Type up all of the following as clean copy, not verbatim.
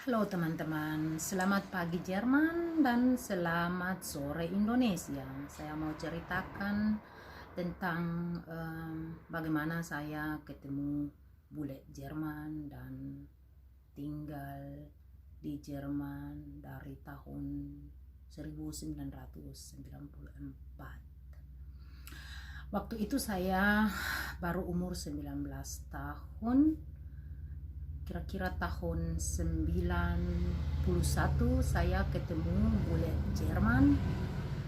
Halo teman-teman, selamat pagi Jerman dan selamat sore Indonesia. Saya mau ceritakan tentang bagaimana saya ketemu bule Jerman dan tinggal di Jerman dari tahun 1994. Waktu itu saya baru umur 19 tahun, kira-kira tahun 91 saya ketemu bule Jerman.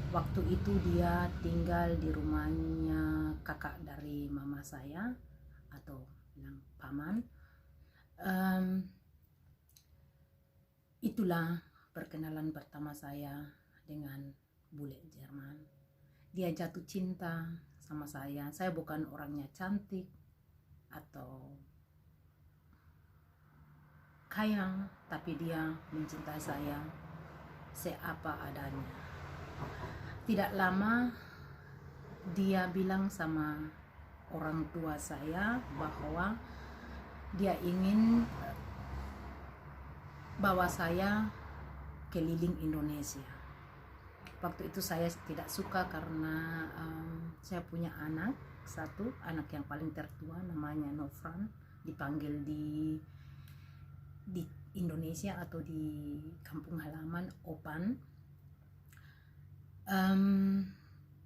Waktu itu dia tinggal di rumahnya kakak dari mama saya atau bilang paman. Itulah perkenalan pertama saya dengan bule Jerman. Dia jatuh cinta sama saya. Saya bukan orangnya cantik atau kaya, tapi dia mencintai saya seapa adanya. Tidak lama dia bilang sama orang tua saya bahwa dia ingin bawa saya keliling Indonesia. Waktu itu saya tidak suka karena saya punya anak satu, anak yang paling tertua namanya Nofran, dipanggil di Indonesia atau di kampung halaman Opan.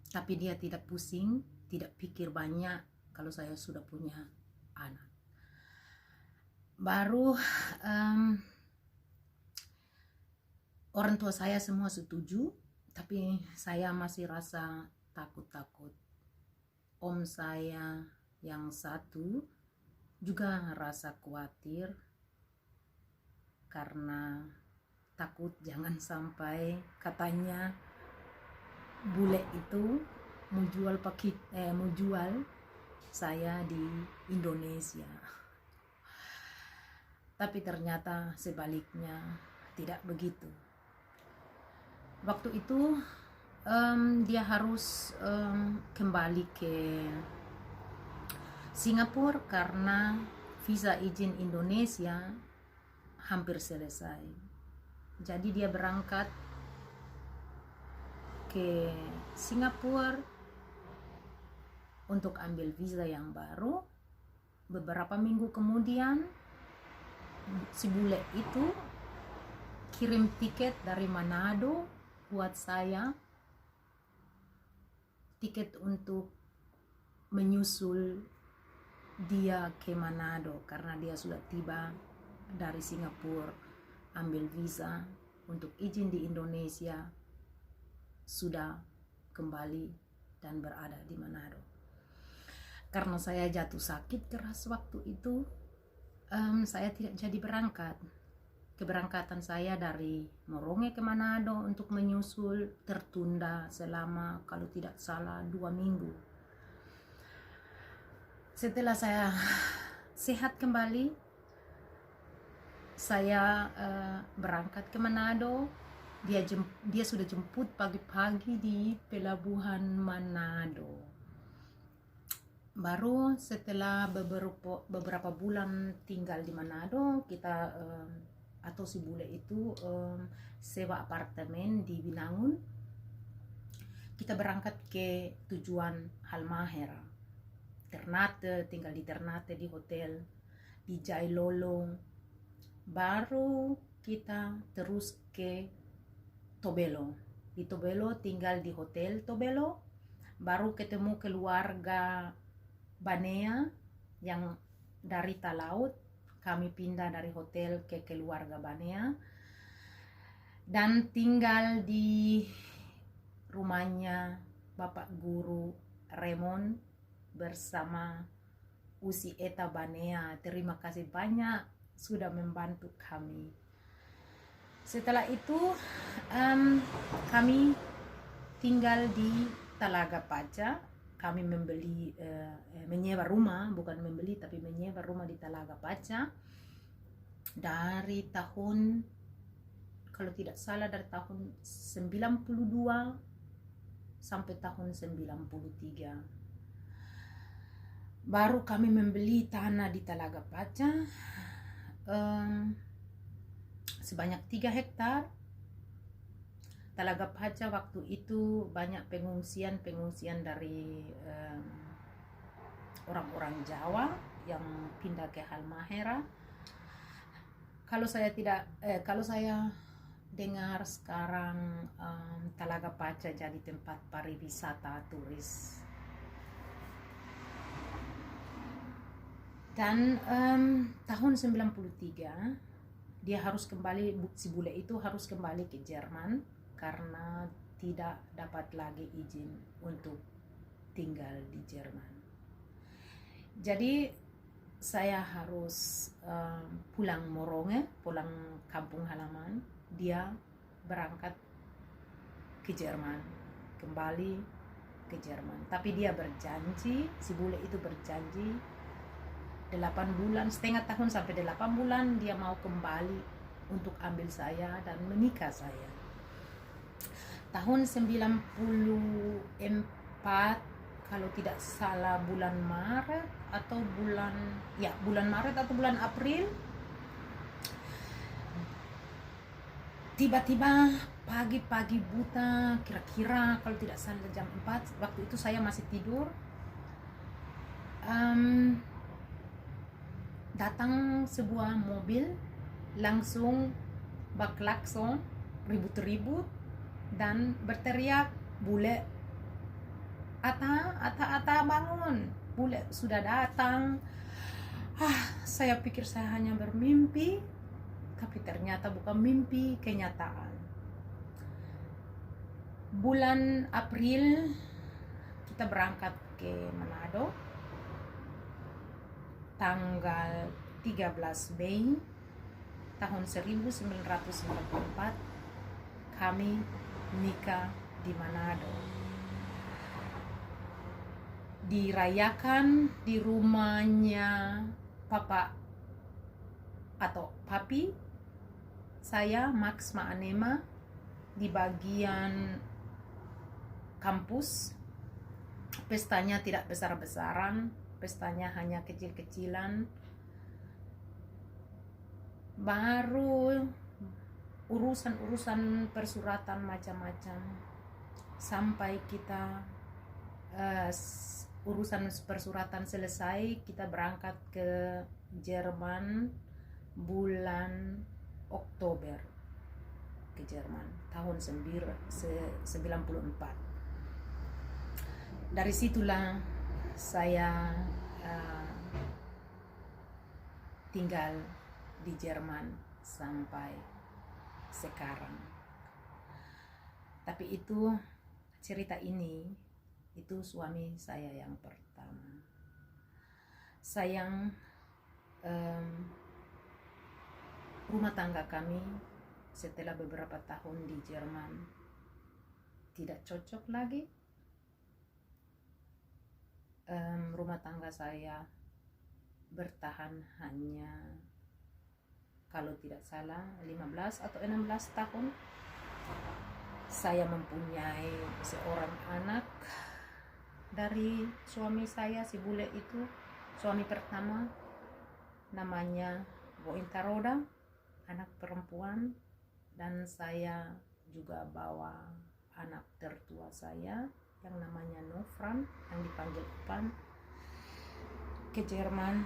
Tapi dia tidak pusing, tidak pikir banyak kalau saya sudah punya anak. Baru orang tua saya semua setuju, tapi saya masih rasa takut-takut. Om saya yang satu juga rasa khawatir karena takut jangan sampai katanya bule itu mau jual saya di Indonesia. Tapi ternyata sebaliknya tidak begitu. Waktu itu dia harus kembali ke Singapura karena visa izin Indonesia hampir selesai. Jadi dia berangkat ke Singapura untuk ambil visa yang baru. Beberapa minggu kemudian si bule itu kirim tiket dari Manado buat saya, tiket untuk menyusul dia ke Manado karena dia sudah tiba dari Singapura, ambil visa untuk izin di Indonesia, sudah kembali dan berada di Manado. Karena saya jatuh sakit keras waktu itu, saya tidak jadi berangkat. Keberangkatan saya dari Moronge ke Manado untuk menyusul tertunda selama kalau tidak salah 2 minggu. Setelah saya sehat kembali, saya berangkat ke Manado. Dia sudah jemput pagi-pagi di pelabuhan Manado. Baru setelah beberapa bulan tinggal di Manado, kita atau si bule itu sewa apartemen di Binangun. Kita berangkat ke tujuan Halmahera, Ternate, tinggal di Ternate di hotel di Jailolo. Baru kita terus ke Tobelo. Di Tobelo tinggal di hotel Tobelo. Baru ketemu keluarga Banea yang dari Talaut. Kami pindah dari hotel ke keluarga Banea dan tinggal di rumahnya Bapak Guru Raymond bersama Usi Eta Banea. Terima kasih banyak sudah membantu kami. Setelah itu kami tinggal di Talaga Paca. Kami menyewa rumah, bukan membeli tapi menyewa rumah di Talaga Paca dari tahun, kalau tidak salah dari tahun 92 sampai tahun 93. Baru kami membeli tanah di Talaga Paca sebanyak 3 hektar. Talaga Paca waktu itu banyak pengungsian dari orang-orang Jawa yang pindah ke Halmahera. Kalau saya dengar sekarang Talaga Paca jadi tempat pariwisata turis. Dan tahun 93 dia harus kembali, si bule itu harus kembali ke Jerman karena tidak dapat lagi izin untuk tinggal di Jerman. Jadi saya harus pulang Moronge, pulang kampung halaman. Dia berangkat ke Jerman, kembali ke Jerman. Tapi dia berjanji, si bule itu berjanji 8 bulan, setengah tahun sampai 8 bulan dia mau kembali untuk ambil saya dan menikah saya. Tahun 94, kalau tidak salah bulan Maret atau bulan April, tiba-tiba pagi-pagi buta, kira-kira kalau tidak salah jam 4, waktu itu saya masih tidur, datang sebuah mobil langsung berklakson ribut-ribut dan berteriak, "Bule, Ata bangun, bule sudah datang." Saya pikir saya hanya bermimpi, tapi ternyata bukan mimpi, kenyataan. Bulan April kita berangkat ke Manado. Tanggal 13 Mei tahun 1994 kami nikah di Manado. Dirayakan di rumahnya papa atau papi saya, Max Ma'anema, di bagian kampus. Pestanya tidak besar-besaran, pestanya hanya kecil-kecilan. Baru urusan persuratan macam-macam. Sampai kita urusan persuratan selesai, kita berangkat ke Jerman bulan Oktober ke Jerman tahun 94. Dari situlah saya tinggal di Jerman sampai sekarang. Tapi itu cerita ini, itu suami saya yang pertama. Sayang, rumah tangga kami setelah beberapa tahun di Jerman tidak cocok lagi. Rumah tangga saya bertahan hanya, kalau tidak salah, 15 atau 16 tahun. Saya mempunyai seorang anak dari suami saya, si bule itu, suami pertama, namanya Bointa Roda, anak perempuan. Dan saya juga bawa anak tertua saya yang namanya Nofran, yang dipanggil Pan, ke Jerman.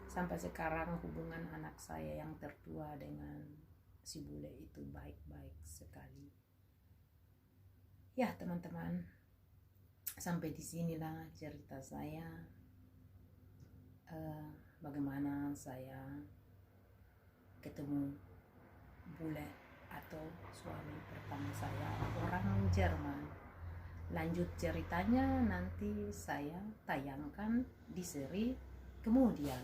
Sampai sekarang hubungan anak saya yang tertua dengan si bule itu baik-baik sekali. Ya teman-teman, sampai disinilah cerita saya, bagaimana saya ketemu bule atau suami pertama saya, orang Jerman. Lanjut ceritanya nanti saya tayangkan di seri kemudian.